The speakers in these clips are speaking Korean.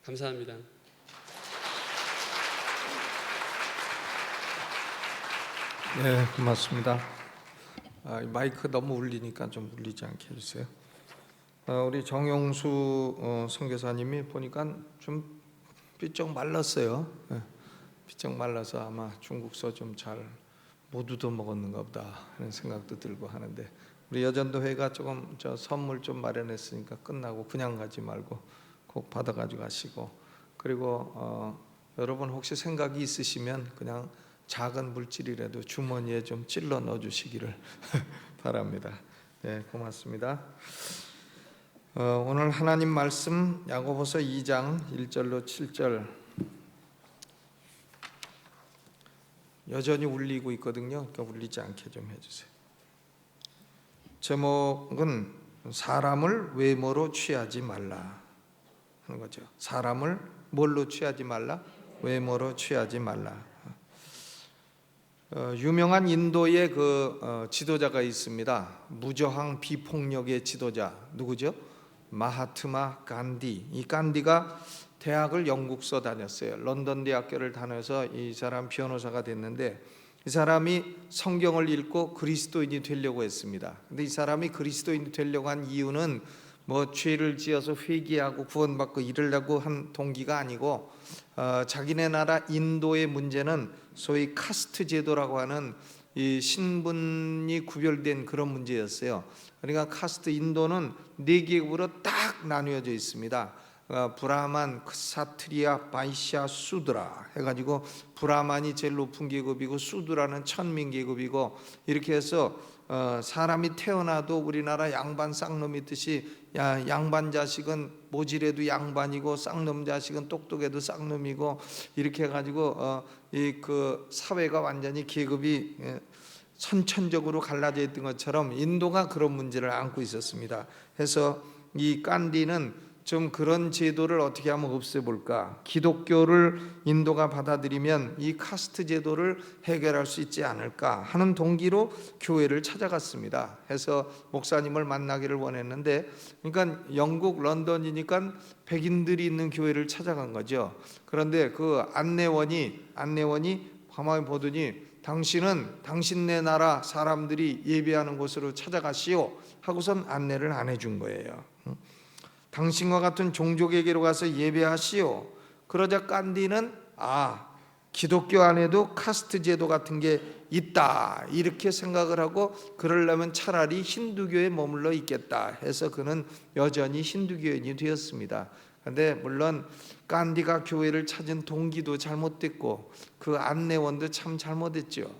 감사합니다. 네, 고맙습니다. 마이크 너무 울리니까 좀 울리지 않게 해주세요. 우리 정용수 선교사님이 보니까 좀 삐쩍 말랐어요. 삐쩍 말라서 아마 중국서 좀 잘 못 얻어 먹었는가 보다 하는 생각도 들고 하는데, 우리 여전도회가 조금 선물 좀 마련했으니까 끝나고 그냥 가지 말고 꼭 받아가지고 가시고, 그리고 여러분 혹시 생각이 있으시면 그냥 작은 물질이라도 주머니에 좀 찔러 넣어주시기를 바랍니다. 네, 고맙습니다. 오늘 하나님 말씀 야고보서 2장 1절로 7절 여전히 울리고 있거든요. 그러니까 울리지 않게 좀 해주세요. 제목은 사람을 외모로 취하지 말라 하는 거죠. 사람을 뭘로 취하지 말라? 외모로 취하지 말라. 유명한 인도의 지도자가 있습니다. 무저항 비폭력의 지도자 누구죠? 마하트마 간디. 이 간디가 대학을 영국서 다녔어요. 런던 대학교를 다녀서 이 사람 변호사가 됐는데, 이 사람이 성경을 읽고 그리스도인이 되려고 했습니다. 근데 이 사람이 그리스도인이 되려고 한 이유는 뭐 죄를 지어서 회개하고 구원받고 이러려고 한 동기가 아니고, 자기네 나라 인도의 문제는 소위 카스트 제도라고 하는 이 신분이 구별된 그런 문제였어요. 그러니까 카스트, 인도는 4계급으로 딱 나뉘어져 있습니다. 브라만, 크사트리아, 바이샤, 수드라 해가지고, 브라만이 제일 높은 계급이고 수드라는 천민 계급이고, 이렇게 해서 사람이 태어나도 우리나라 양반 쌍놈 있듯이 양반 자식은 모질해도 양반이고 쌍놈 자식은 똑똑해도 쌍놈이고, 이렇게 해가지고 그 사회가 완전히 계급이 선천적으로 갈라져 있던 것처럼 인도가 그런 문제를 안고 있었습니다. 해서 이 간디는 좀 그런 제도를 어떻게 하면 없애볼까, 기독교를 인도가 받아들이면 이 카스트 제도를 해결할 수 있지 않을까 하는 동기로 교회를 찾아갔습니다. 해서 목사님을 만나기를 원했는데, 그러니까 영국 런던이니까 백인들이 있는 교회를 찾아간 거죠. 그런데 그 안내원이 가만히 보더니 당신은 당신네 나라 사람들이 예배하는 곳으로 찾아가시오 하고선 안내를 안 해준 거예요. 당신과 같은 종족에게로 가서 예배하시오. 그러자 간디는 기독교 안에도 카스트 제도 같은 게 있다 이렇게 생각을 하고, 그러려면 차라리 힌두교에 머물러 있겠다 해서 그는 여전히 힌두교인이 되었습니다. 그런데 물론 간디가 교회를 찾은 동기도 잘못됐고 그 안내원도 참 잘못했죠.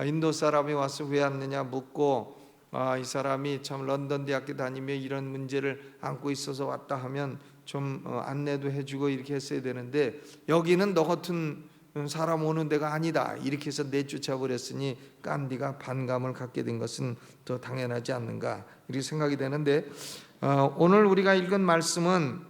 인도 사람이 와서 왜 왔느냐 묻고, 이 사람이 참 런던 대학교 다니며 이런 문제를 안고 있어서 왔다 하면 좀 안내도 해주고 이렇게 했어야 되는데, 여기는 너 같은 사람 오는 데가 아니다 이렇게 해서 내쫓아 버렸으니 간디가 반감을 갖게 된 것은 더 당연하지 않는가 이렇게 생각이 되는데, 오늘 우리가 읽은 말씀은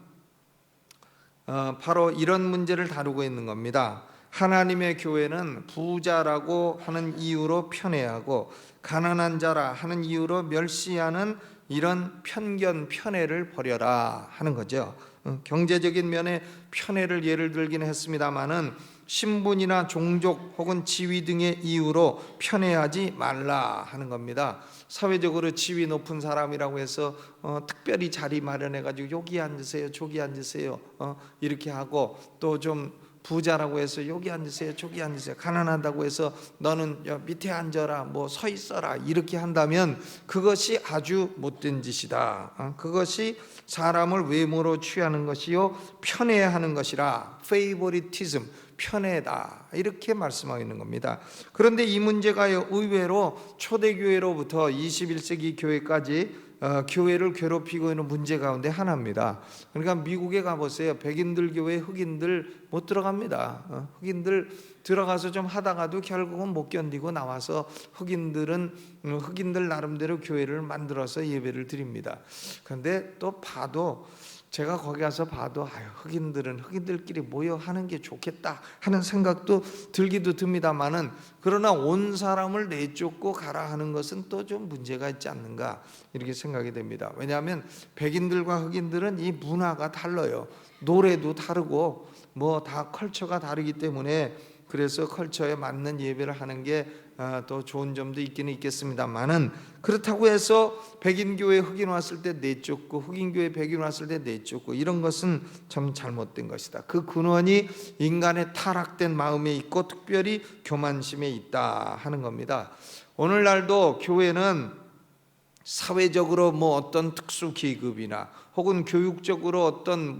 바로 이런 문제를 다루고 있는 겁니다. 하나님의 교회는 부자라고 하는 이유로 편애하고 가난한 자라 하는 이유로 멸시하는 이런 편견, 편애를 버려라 하는 거죠. 경제적인 면에 편애를 예를 들긴 했습니다마는 신분이나 종족 혹은 지위 등의 이유로 편애하지 말라 하는 겁니다. 사회적으로 지위 높은 사람이라고 해서 특별히 자리 마련해 가지고 여기 앉으세요 저기 앉으세요 이렇게 하고, 또 좀 부자라고 해서 여기 앉으세요 저기 앉으세요, 가난하다고 해서 너는 밑에 앉아라 뭐 서 있어라 이렇게 한다면 그것이 아주 못된 짓이다. 그것이 사람을 외모로 취하는 것이요 편애하는 것이라, 페이보리티즘, 편애다 이렇게 말씀하고 있는 겁니다. 그런데 이 문제가 의외로 초대교회로부터 21세기 교회까지 교회를 괴롭히고 있는 문제 가운데 하나입니다. 그러니까 미국에 가보세요. 백인들 교회 흑인들 못 들어갑니다. 흑인들 들어가서 좀 하다가도 결국은 못 견디고 나와서 흑인들 나름대로 교회를 만들어서 예배를 드립니다. 그런데 또 봐도 제가 거기 가서 봐도 흑인들은 흑인들끼리 모여 하는 게 좋겠다 하는 생각도 들기도 듭니다만은, 그러나 온 사람을 내쫓고 가라 하는 것은 또 좀 문제가 있지 않는가 이렇게 생각이 됩니다. 왜냐하면 백인들과 흑인들은 이 문화가 달라요. 노래도 다르고 뭐 다 컬처가 다르기 때문에, 그래서 컬처에 맞는 예배를 하는 게 더 좋은 점도 있기는 있겠습니다만은, 그렇다고 해서 백인 교회 흑인 왔을 때 내쫓고 흑인 교회 백인 왔을 때 내쫓고 이런 것은 참 잘못된 것이다. 그 근원이 인간의 타락된 마음에 있고 특별히 교만심에 있다 하는 겁니다. 오늘날도 교회는 사회적으로 뭐 어떤 특수 계급이나 혹은 교육적으로 어떤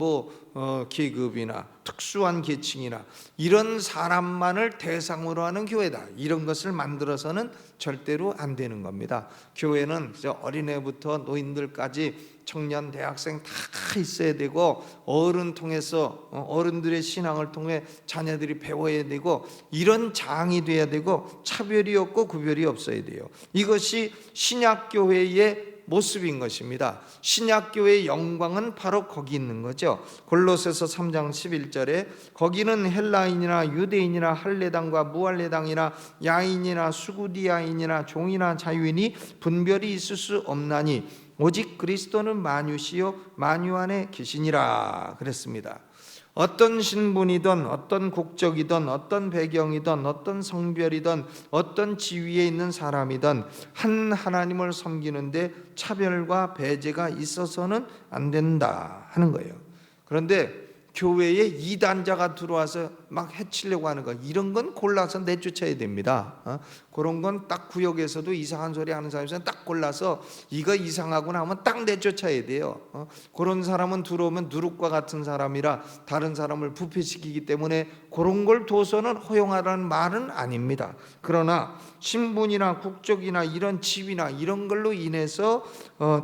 계급이나 특수한 계층이나 이런 사람만을 대상으로 하는 교회다, 이런 것을 만들어서는 절대로 안 되는 겁니다. 교회는 어린애부터 노인들까지 청년, 대학생 다 있어야 되고, 어른 통해서 어른들의 신앙을 통해 자녀들이 배워야 되고, 이런 장이 돼야 되고, 차별이 없고 구별이 없어야 돼요. 이것이 신약교회의 모습인 것입니다. 신약교회의 영광은 바로 거기 있는 거죠. 골로새서 3장 11절에 거기는 헬라인이나 유대인이나 할례당과 무할례당이나 야인이나 수구디아인이나 종이나 자유인이 분별이 있을 수 없나니 오직 그리스도는 만유시요 만유 안에 계시니라 그랬습니다. 어떤 신분이든 어떤 국적이든 어떤 배경이든 어떤 성별이든 어떤 지위에 있는 사람이든 한 하나님을 섬기는데 차별과 배제가 있어서는 안 된다 하는 거예요. 그런데 교회에 이단자가 들어와서 막 해치려고 하는 거, 이런 건 골라서 내쫓아야 됩니다. 그런 건 딱 구역에서도 이상한 소리 하는 사람이 있으면 딱 골라서 이거 이상하구나 하면 딱 내쫓아야 돼요. 그런 사람은 들어오면 누룩과 같은 사람이라 다른 사람을 부패시키기 때문에 그런 걸 둬서는 허용하라는 말은 아닙니다. 그러나 신분이나 국적이나 이런 지위나 이런 걸로 인해서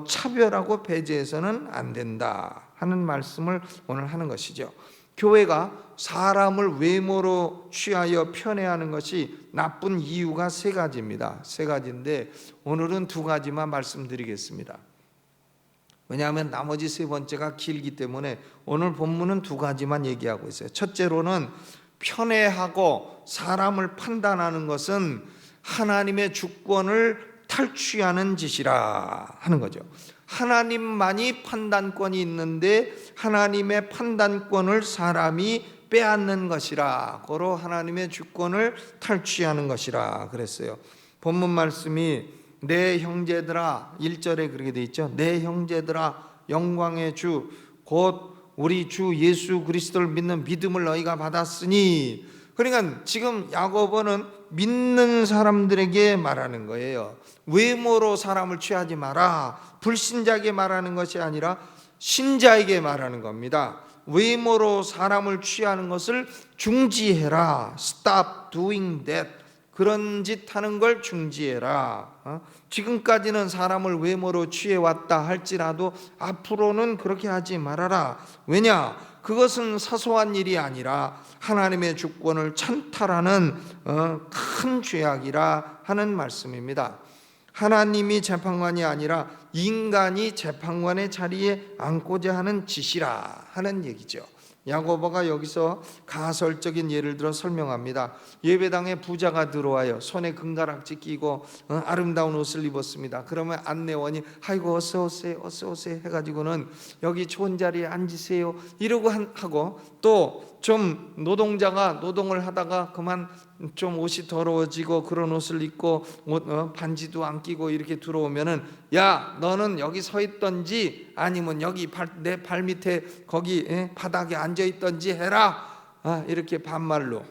차별하고 배제해서는 안 된다 하는 말씀을 오늘 하는 것이죠. 교회가 사람을 외모로 취하여 편애하는 것이 나쁜 이유가 세 가지입니다. 세 가지인데 오늘은 두 가지만 말씀드리겠습니다. 왜냐하면 나머지 세 번째가 길기 때문에 오늘 본문은 두 가지만 얘기하고 있어요. 첫째로는 편애하고 사람을 판단하는 것은 하나님의 주권을 탈취하는 짓이라 하는 거죠. 하나님만이 판단권이 있는데 하나님의 판단권을 사람이 빼앗는 것이라, 고로 하나님의 주권을 탈취하는 것이라 그랬어요. 본문 말씀이 내 형제들아, 1절에 그렇게 돼 있죠. 내 형제들아, 영광의 주 곧 우리 주 예수 그리스도를 믿는 믿음을 너희가 받았으니, 그러니까 지금 야고보는 믿는 사람들에게 말하는 거예요. 외모로 사람을 취하지 마라, 불신자에게 말하는 것이 아니라 신자에게 말하는 겁니다. 외모로 사람을 취하는 것을 중지해라. Stop doing that. 그런 짓 하는 걸 중지해라. 지금까지는 사람을 외모로 취해왔다 할지라도 앞으로는 그렇게 하지 말아라. 왜냐? 그것은 사소한 일이 아니라 하나님의 주권을 찬탈하는 큰 죄악이라 하는 말씀입니다. 하나님이 재판관이 아니라 인간이 재판관의 자리에 앉고자 하는 짓이라 하는 얘기죠. 야고보가 여기서 가설적인 예를 들어 설명합니다. 예배당에 부자가 들어와요. 손에 금가락지 끼고 아름다운 옷을 입었습니다. 그러면 안내원이 아이고 어서 오세요 어서 오세요 해가지고는 여기 좋은 자리에 앉으세요 이러고 하고, 또 좀 노동자가 노동을 하다가 그만 좀 옷이 더러워지고 그런 옷을 입고 반지도 안 끼고 이렇게 들어오면은 야 너는 여기 서 있던지 아니면 여기 내 발 밑에 거기 바닥에 앉아 있던지 해라. 이렇게 반말로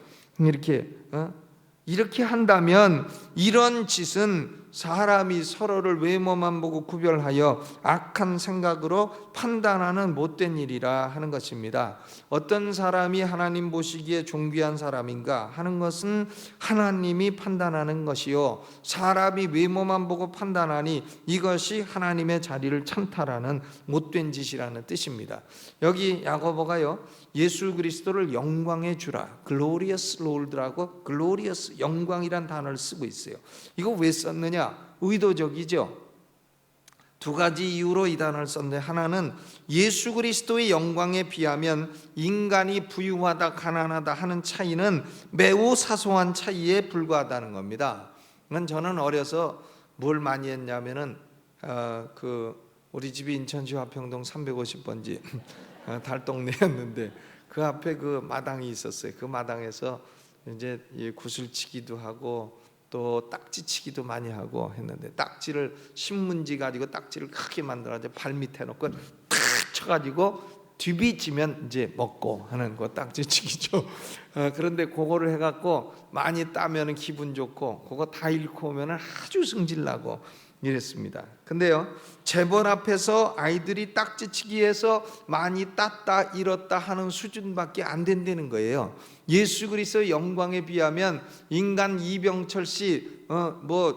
이렇게 한다면 이런 짓은 사람이 서로를 외모만 보고 구별하여 악한 생각으로 판단하는 못된 일이라 하는 것입니다. 어떤 사람이 하나님 보시기에 존귀한 사람인가 하는 것은 하나님이 판단하는 것이요, 사람이 외모만 보고 판단하니 이것이 하나님의 자리를 찬탈하는 못된 짓이라는 뜻입니다. 여기 야고보가요, 예수 그리스도를 영광의 주라, 글로리어스 롤드라고 글로리어스 영광이란 단어를 쓰고 있어요. 이거 왜 썼느냐? 의도적이죠. 두 가지 이유로 이 단어를 썼는데, 하나는 예수 그리스도의 영광에 비하면 인간이 부유하다 가난하다 하는 차이는 매우 사소한 차이에 불과하다는 겁니다. 저는 어려서 뭘 많이 했냐면은 우리 집이 인천시 화평동 350번지 달동네였는데 그 앞에 그 마당이 있었어요. 그 마당에서 이제 구슬치기도 하고 또 딱지치기도 많이 하고 했는데, 딱지를 신문지 가지고 딱지를 크게 만들어가지고 발 밑에 놓고 탁 쳐가지고 뒤비지면 이제 먹고 하는 거 딱지치기죠. 그런데 그거를 해갖고 많이 따면은 기분 좋고, 그거 다 잃고 오면은 아주 승질나고 이랬습니다. 근데요, 재벌 앞에서 아이들이 딱지치기해서 많이 땄다 잃었다 하는 수준밖에 안 된다는 거예요. 예수 그리스도의 영광에 비하면 인간 이병철 씨,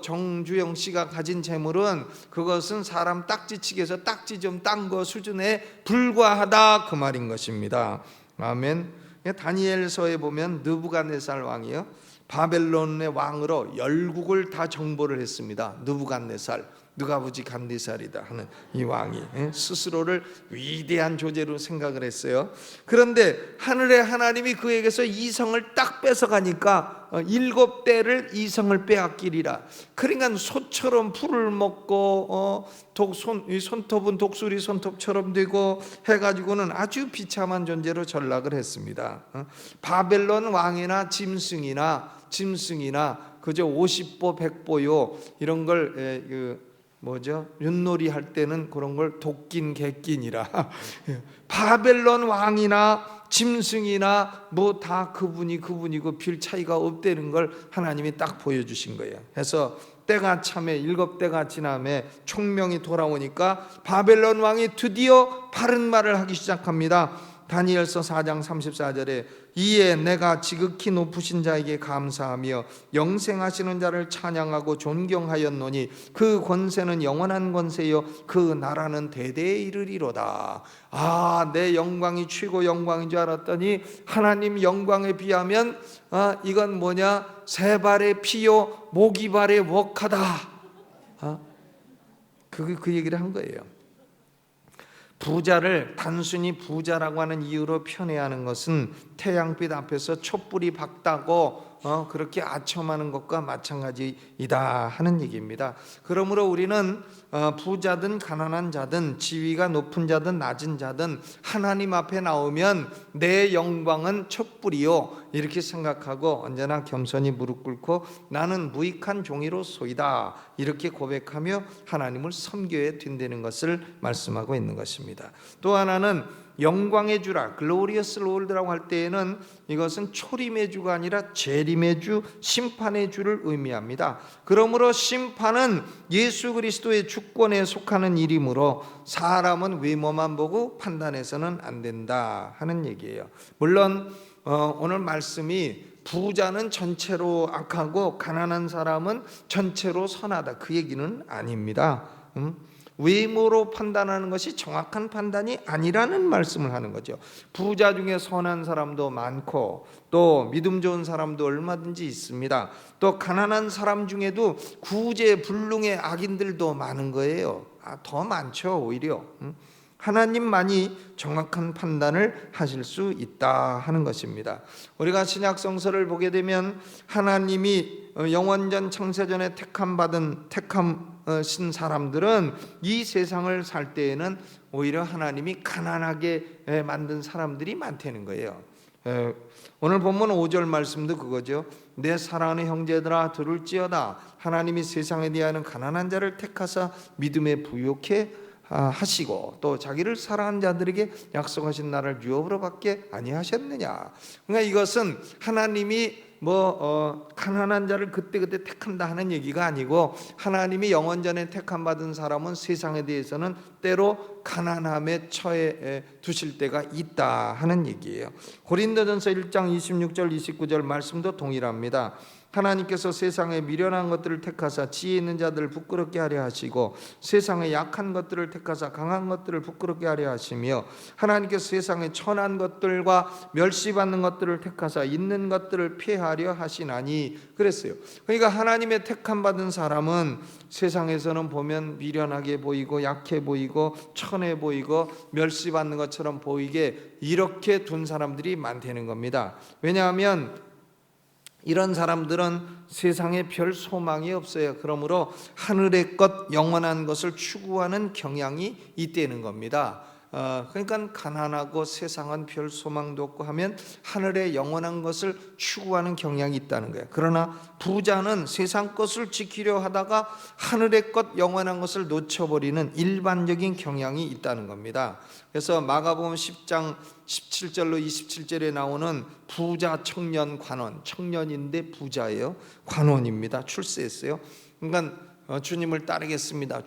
정주영 씨가 가진 재물은 그것은 사람 딱지치기해서 딱지 좀 딴 거 수준에 불과하다, 그 말인 것입니다. 아멘. 다니엘서에 보면 느부갓네살 왕이요, 바벨론의 왕으로 열국을 다 정복을 했습니다. 느부갓네살, 느가부지 간디살이다 하는 이 왕이 스스로를 위대한 존재로 생각을 했어요. 그런데 하늘의 하나님이 그에게서 이성을 딱 뺏어가니까 7대를 이성을 빼앗기리라. 그러니까 소처럼 풀을 먹고 손톱은 독수리 손톱처럼 되고 해가지고는 아주 비참한 존재로 전락을 했습니다. 바벨론 왕이나 짐승이나 그저 50보 100보요 이런 걸 윷놀이 할 때는 그런 걸 독긴 객긴이라 바벨론 왕이나 짐승이나 뭐 다 그분이고 별 차이가 없다는 걸 하나님이 딱 보여주신 거예요. 해서 때가 참에 7대가 지남에 총명이 돌아오니까 바벨론 왕이 드디어 바른 말을 하기 시작합니다. 다니엘서 4장 34절에 이에 내가 지극히 높으신 자에게 감사하며 영생하시는 자를 찬양하고 존경하였노니 그 권세는 영원한 권세요 그 나라는 대대에 이르리로다. 내 영광이 최고 영광인 줄 알았더니 하나님 영광에 비하면 이건 뭐냐, 새 발의 피요 모기 발의 웍하다. 그 얘기를 한 거예요. 부자를 단순히 부자라고 하는 이유로 편애하는 것은 태양빛 앞에서 촛불이 밝다고 그렇게 아첨하는 것과 마찬가지이다 하는 얘기입니다. 그러므로 우리는 부자든 가난한 자든 지위가 높은 자든 낮은 자든 하나님 앞에 나오면 내 영광은 촛불이요 이렇게 생각하고 언제나 겸손히 무릎 꿇고 나는 무익한 종이로소이다 이렇게 고백하며 하나님을 섬겨야 된다는 것을 말씀하고 있는 것입니다. 또 하나는 영광의 주라, 글로리어스 롤드라고 할 때에는 이것은 초림의 주가 아니라 재림의 주, 심판의 주를 의미합니다. 그러므로 심판은 예수 그리스도의 주권에 속하는 일이므로 사람은 외모만 보고 판단해서는 안 된다 하는 얘기예요. 물론 오늘 말씀이 부자는 전체로 악하고 가난한 사람은 전체로 선하다 그 얘기는 아닙니다. 외모로 판단하는 것이 정확한 판단이 아니라는 말씀을 하는 거죠. 부자 중에 선한 사람도 많고 또 믿음 좋은 사람도 얼마든지 있습니다. 또 가난한 사람 중에도 구제불능의 악인들도 많은 거예요. 더 많죠. 오히려 하나님만이 정확한 판단을 하실 수 있다 하는 것입니다. 우리가 신약성서를 보게 되면 하나님이 영원전 창세전에 택함신 사람들은 이 세상을 살 때에는 오히려 하나님이 가난하게 만든 사람들이 많다는 거예요. 오늘 본문 5절 말씀도 그거죠. 내 사랑하는 형제들아 들을지어다 하나님이 세상에 대하여는 가난한 자를 택하사 믿음에 부요케 하시고 또 자기를 사랑하는 자들에게 약속하신 나라를 유업으로 받게 아니하셨느냐. 그러니까 이것은 하나님이 가난한 자를 그때그때 택한다 하는 얘기가 아니고 하나님이 영원전에 택함받은 사람은 세상에 대해서는 때로 가난함에 처해 두실 때가 있다 하는 얘기예요. 고린도전서 1장 26절 29절 말씀도 동일합니다. 하나님께서 세상에 미련한 것들을 택하사 지혜 있는 자들을 부끄럽게 하려 하시고 세상에 약한 것들을 택하사 강한 것들을 부끄럽게 하려 하시며 하나님께서 세상에 천한 것들과 멸시받는 것들을 택하사 있는 것들을 폐하여 하려 하시나니 그랬어요. 그러니까 하나님의 택함 받은 사람은 세상에서는 보면 미련하게 보이고 약해 보이고 천해 보이고 멸시받는 것처럼 보이게 이렇게 둔 사람들이 많다는 겁니다. 왜냐하면 이런 사람들은 세상에 별 소망이 없어요. 그러므로 하늘의 것, 영원한 것을 추구하는 경향이 있다는 겁니다. 그러니까 가난하고 세상은 별 소망도 없고 하면 하늘의 영원한 것을 추구하는 경향이 있다는 거예요. 그러나 부자는 세상 것을 지키려 하다가 하늘의 것, 영원한 것을 놓쳐버리는 일반적인 경향이 있다는 겁니다. 그래서 마가복음 10장 17절로 27절에 나오는 부자 청년 관원, 청년인데 부자예요. 관원입니다. 출세했어요. 그러니까 주님을 따르겠습니다.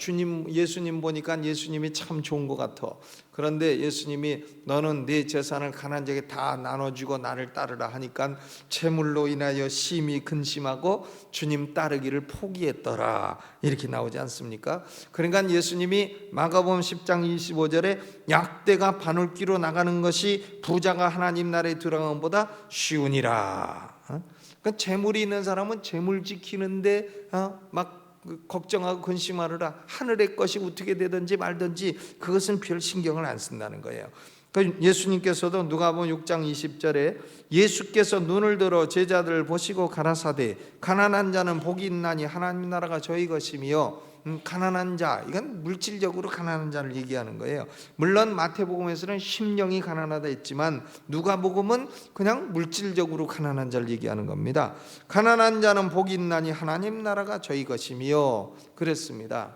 예수님 보니까 예수님이 참 좋은 것 같아. 그런데 예수님이 너는 네 재산을 가난한 자에게 다 나눠주고 나를 따르라 하니까 재물로 인하여 심히 근심하고 주님 따르기를 포기했더라. 이렇게 나오지 않습니까? 그러니까 예수님이 마가복음 10장 25절에 약대가 바늘귀로 나가는 것이 부자가 하나님 나라에 들어가는 것보다 쉬우니라. 그러니까 재물이 있는 사람은 재물 지키는데 막 걱정하고 근심하느라 하늘의 것이 어떻게 되든지 말든지 그것은 별 신경을 안 쓴다는 거예요. 예수님께서도 누가복음 6장 20절에 예수께서 눈을 들어 제자들을 보시고 가라사대 가난한 자는 복이 있나니 하나님 나라가 저희 것이며 가난한 자, 이건 물질적으로 가난한 자를 얘기하는 거예요. 물론 마태복음에서는 심령이 가난하다 했지만 누가복음은 그냥 물질적으로 가난한 자를 얘기하는 겁니다. 가난한 자는 복이 있나니 하나님 나라가 저희 것이며 그랬습니다.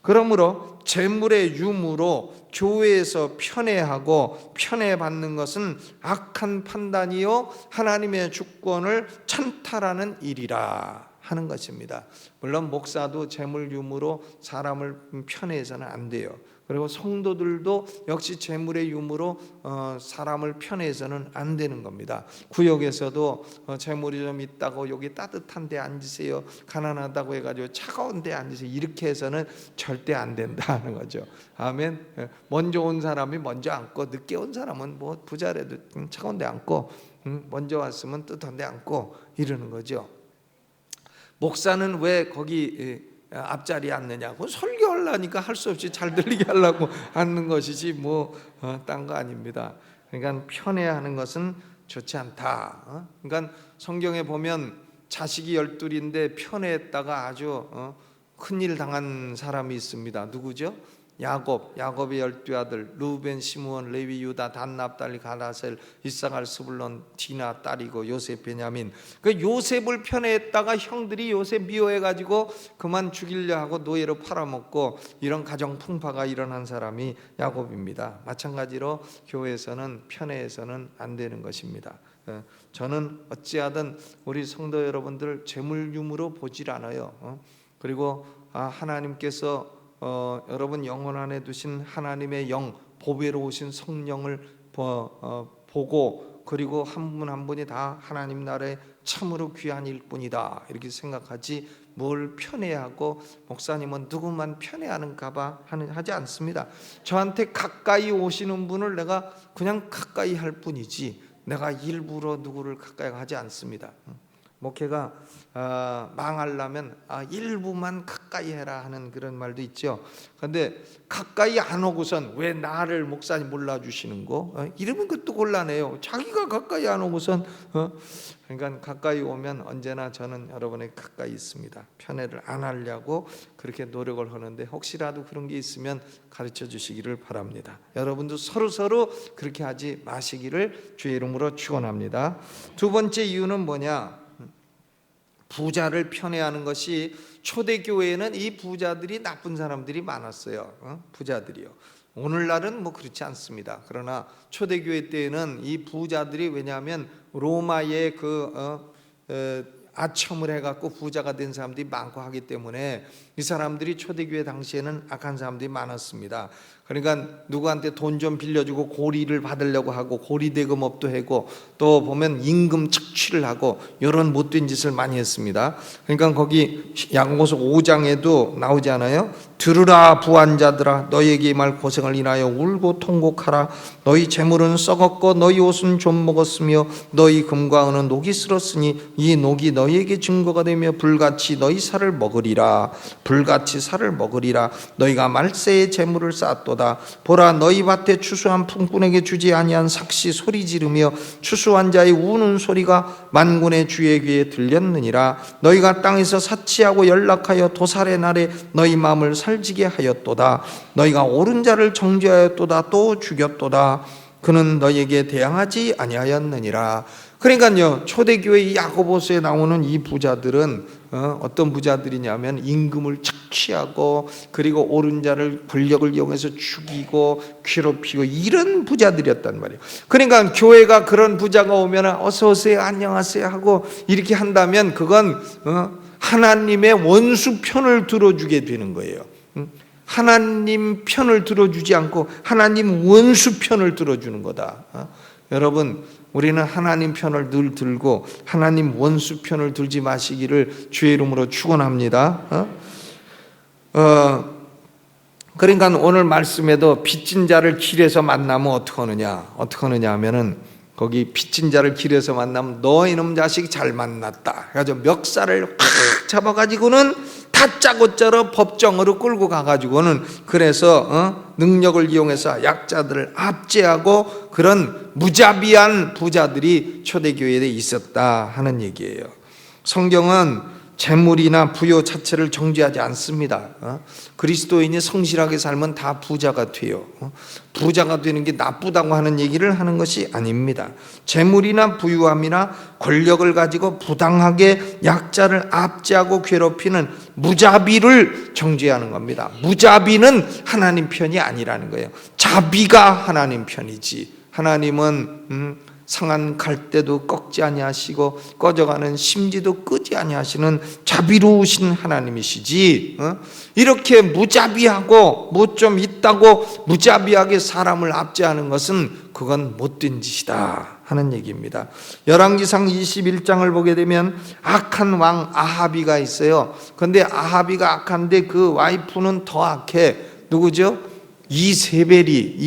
그러므로 재물의 유무로 교회에서 편애하고 편애받는 것은 악한 판단이요 하나님의 주권을 찬탈하는 일이라 하는 것입니다. 물론 목사도 재물 유무로 사람을 편애해서는 안 돼요. 그리고 성도들도 역시 재물의 유무로 사람을 편애해서는 안 되는 겁니다. 구역에서도 재물이 좀 있다고 여기 따뜻한 데 앉으세요, 가난하다고 해가지고 차가운 데 앉으세요, 이렇게 해서는 절대 안 된다는 거죠. 아멘. 먼저 온 사람이 먼저 앉고 늦게 온 사람은 뭐 부자라도 차가운 데 앉고 먼저 왔으면 뜨뜻한 데 앉고 이러는 거죠. 목사는 왜 거기 앞자리에 앉느냐고, 설교하려니까 할 수 없이 잘 들리게 하려고 앉는 것이지 뭐 딴 거 아닙니다. 그러니까 편애하는 것은 좋지 않다. 그러니까 성경에 보면 자식이 12인데 편애했다가 아주 큰일 당한 사람이 있습니다. 누구죠? 야곱의 12아들 루벤, 시므온, 레위, 유다, 단, 납달리, 가드아셀, 이사갈, 스불론, 디나 딸이고 요셉, 베냐민. 그 요셉을 편애했다가 형들이 요셉 미워해가지고 그만 죽이려 하고 노예로 팔아먹고 이런 가정 풍파가 일어난 사람이 야곱입니다. 마찬가지로 교회에서는 편애해서는 안 되는 것입니다. 저는 어찌하든 우리 성도 여러분들 재물 유무로 보질 않아요. 그리고 하나님께서 여러분 영혼 안에 두신 하나님의 영, 보배로우신 성령을 보고 그리고 한 분 한 분이 다 하나님 나라에 참으로 귀한 일꾼이다 이렇게 생각하지 뭘 편애하고 목사님은 누구만 편애하는가 봐 하지 않습니다. 저한테 가까이 오시는 분을 내가 그냥 가까이 할 뿐이지 내가 일부러 누구를 가까이 하지 않습니다. 목회가 망하려면 일부만 가까이 해라 하는 그런 말도 있죠. 그런데 가까이 안 오고선 왜 나를 목사님 몰라주시는 거? 이러면 그것도 곤란해요. 자기가 가까이 안 오고선 그러니까 가까이 오면 언제나 저는 여러분의 가까이 있습니다. 편애를 안 하려고 그렇게 노력을 하는데 혹시라도 그런 게 있으면 가르쳐 주시기를 바랍니다. 여러분도 서로 그렇게 하지 마시기를 주의 이름으로 축원합니다. 두 번째 이유는 뭐냐? 부자를 편애하는 것이 초대교회에는 이 부자들이 나쁜 사람들이 많았어요. 부자들이요. 오늘날은 뭐 그렇지 않습니다. 그러나 초대교회 때에는 이 부자들이 왜냐하면 로마의 아첨을 해갖고 부자가 된 사람들이 많고 하기 때문에 이 사람들이 초대교회 당시에는 악한 사람들이 많았습니다. 그러니까 누구한테 돈 좀 빌려주고 고리를 받으려고 하고 고리대금업도 하고 또 보면 임금 착취를 하고 이런 못된 짓을 많이 했습니다. 그러니까 거기 야고보서 5장에도 나오지 않아요? 들으라 부한자들아, 너희에게 이 말 고생을 인하여 울고 통곡하라. 너희 재물은 썩었고 너희 옷은 좀 먹었으며 너희 금과 은은 녹이 슬었으니 이 녹이 너희에게 증거가 되며 불같이 너희 살을 먹으리라. 불같이 살을 먹으리라. 너희가 말세의 재물을 쌓았도다. 보라, 너희 밭에 추수한 풍꾼에게 주지 아니한 삭시 소리 지르며 추수한 자의 우는 소리가 만군의 주의 귀에 들렸느니라. 너희가 땅에서 사치하고 연락하여 도살의 날에 너희 마음을 살지게 하였도다. 너희가 옳은 자를 정죄하였도다. 또 죽였도다. 그는 너희에게 대항하지 아니하였느니라. 그러니까요, 초대교회 야고보서에 나오는 이 부자들은 어떤 부자들이냐면 임금을 착취하고 그리고 옳은 자를 권력을 이용해서 죽이고 괴롭히고 이런 부자들이었단 말이에요. 그러니까 교회가 그런 부자가 오면 어서 오세요, 안녕하세요 하고 이렇게 한다면 그건 하나님의 원수 편을 들어주게 되는 거예요. 하나님 편을 들어주지 않고 하나님 원수 편을 들어주는 거다. 여러분, 우리는 하나님 편을 늘 들고 하나님 원수 편을 들지 마시기를 주의 이름으로 축원합니다. 그러니까 오늘 말씀에도 빚진 자를 길에서 만나면 어떻게 하느냐 하면은 거기 빚진 자를 길에서 만나면 너 이놈 자식 잘 만났다 그래가지고 멱살을 확 잡아가지고는 다짜고짜로 법정으로 끌고 가가지고는 그래서 능력을 이용해서 약자들을 압제하고 그런 무자비한 부자들이 초대교회에 있었다 하는 얘기예요. 성경은 재물이나 부요 자체를 정죄하지 않습니다. 그리스도인이 성실하게 살면 다 부자가 돼요. 부자가 되는 게 나쁘다고 하는 얘기를 하는 것이 아닙니다. 재물이나 부유함이나 권력을 가지고 부당하게 약자를 압제하고 괴롭히는 무자비를 정죄하는 겁니다. 무자비는 하나님 편이 아니라는 거예요. 자비가 하나님 편이지. 하나님은 상한 갈대도 꺾지 아니하시고 꺼져가는 심지도 끄지 아니하시는 자비로우신 하나님이시지. 이렇게 무자비하고 뭐 좀 있다고 무자비하게 사람을 압제하는 것은 그건 못된 짓이다 하는 얘기입니다. 열왕기상 21장을 보게 되면 악한 왕 아하비가 있어요. 그런데 아하비가 악한데 그 와이프는 더 악해. 누구죠? 이세벨이.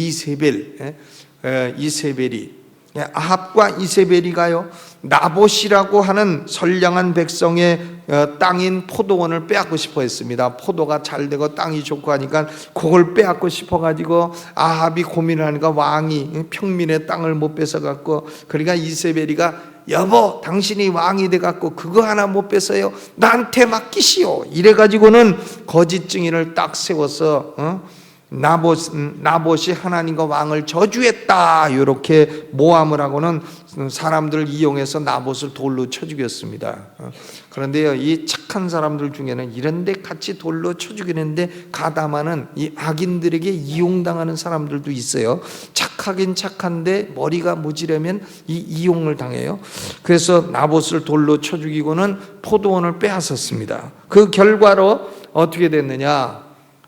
아합과 이세벨이가요, 나봇이라고 하는 선량한 백성의 땅인 포도원을 빼앗고 싶어 했습니다. 포도가 잘 되고 땅이 좋고 하니까 그걸 빼앗고 싶어 가지고 아합이 고민을 하니까 왕이 평민의 땅을 못 뺏어갖고, 그러니까 이세벨이가 여보 당신이 왕이 돼갖고 그거 하나 못 뺏어요, 나한테 맡기시오 이래가지고는 거짓 증인을 딱 세워서 나봇이 하나님과 왕을 저주했다 이렇게 모함을 하고는 사람들을 이용해서 나봇을 돌로 쳐 죽였습니다. 그런데요, 이 착한 사람들 중에는 이런데 같이 돌로 쳐 죽이는데 가담하는 이 악인들에게 이용당하는 사람들도 있어요. 착하긴 착한데 머리가 모지려면 이 이용을 당해요. 그래서 나봇을 돌로 쳐 죽이고는 포도원을 빼앗았습니다. 그 결과로 어떻게 됐느냐,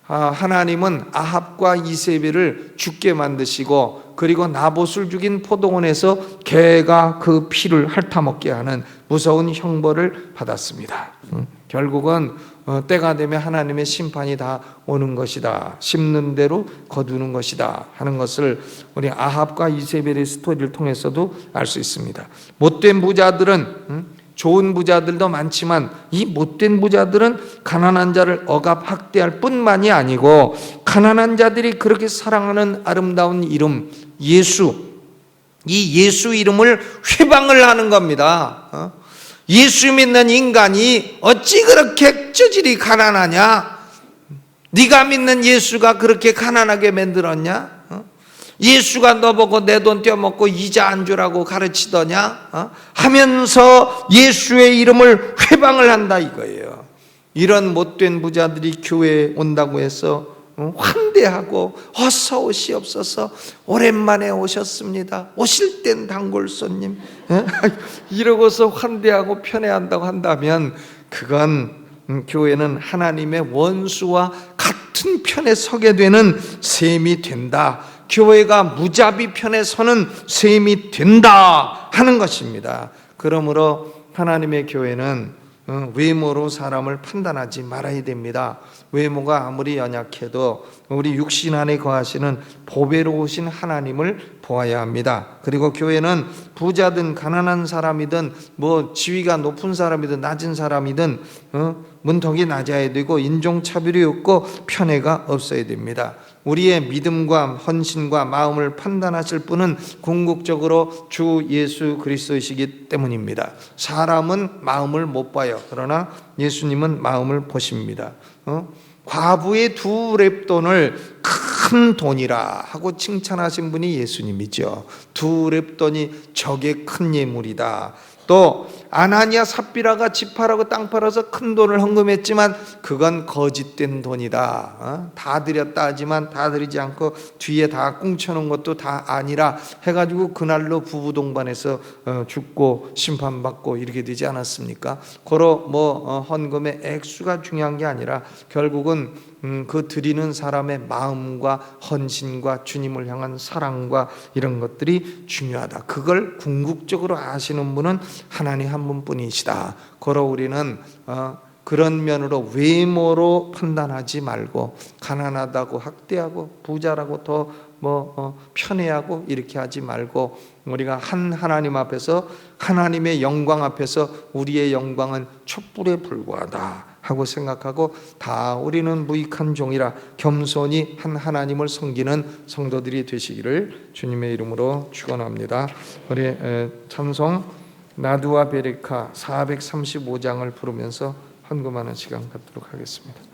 하나님은 아합과 이세벨을 죽게 만드시고 그리고 나봇을 죽인 포도원에서 개가 그 피를 핥아먹게 하는 무서운 형벌을 받았습니다. 결국은 때가 되면 하나님의 심판이 다 오는 것이다, 심는 대로 거두는 것이다 하는 것을 우리 아합과 이세벨의 스토리를 통해서도 알 수 있습니다. 못된 부자들은 좋은 부자들도 많지만 이 못된 부자들은 가난한 자를 억압 학대할 뿐만이 아니고 가난한 자들이 그렇게 사랑하는 아름다운 이름 예수, 이 예수 이름을 회방을 하는 겁니다. 예수 믿는 인간이 어찌 그렇게 쩌질이 가난하냐? 네가 믿는 예수가 그렇게 가난하게 만들었냐? 예수가 너보고 내 돈 떼어먹고 이자 안 주라고 가르치더냐? 하면서 예수의 이름을 회방을 한다 이거예요. 이런 못된 부자들이 교회에 온다고 해서 환대하고 어서 오시옵소서, 오랜만에 오셨습니다, 오실 땐 단골 손님 이러고서 환대하고 편애한다고 한다면 그건 교회는 하나님의 원수와 같은 같은 편에 서게 되는 셈이 된다. 교회가 무자비 편에 서는 셈이 된다 하는 것입니다. 그러므로 하나님의 교회는 외모로 사람을 판단하지 말아야 됩니다. 외모가 아무리 연약해도 우리 육신 안에 거하시는 보배로우신 하나님을 보아야 합니다. 그리고 교회는 부자든 가난한 사람이든 뭐 지위가 높은 사람이든 낮은 사람이든 문턱이 낮아야 되고 인종차별이 없고 편애가 없어야 됩니다. 우리의 믿음과 헌신과 마음을 판단하실 분은 궁극적으로 주 예수 그리스도이시기 때문입니다. 사람은 마음을 못 봐요. 그러나 예수님은 마음을 보십니다. 과부의 2렙돈을 큰 돈이라 하고 칭찬하신 분이 예수님이죠. 2렙돈이 적의 큰 예물이다. 또 아나니아 삽비라가 집 팔아고 땅 팔아서 큰 돈을 헌금했지만 그건 거짓된 돈이다. 다 드렸다 하지만 다 드리지 않고 뒤에 다 꽁쳐놓은 것도 다 아니라 해가지고 그날로 부부 동반해서 죽고 심판받고 이렇게 되지 않았습니까? 고로 헌금의 액수가 중요한 게 아니라 결국은 그 드리는 사람의 마음과 헌신과 주님을 향한 사랑과 이런 것들이 중요하다. 그걸 궁극적으로 아시는 분은 하나님 한 분뿐이시다. 고로 우리는 그런 면으로 외모로 판단하지 말고 가난하다고 학대하고 부자라고 더 편애하고 이렇게 하지 말고 우리가 한 하나님 앞에서 하나님의 영광 앞에서 우리의 영광은 촛불에 불과하다 하고 생각하고 다 우리는 무익한 종이라 겸손히 한 하나님을 섬기는 성도들이 되시기를 주님의 이름으로 축원합니다. 우리 찬송 나두와 베레카 435장을 부르면서 헌금하는 시간 갖도록 하겠습니다.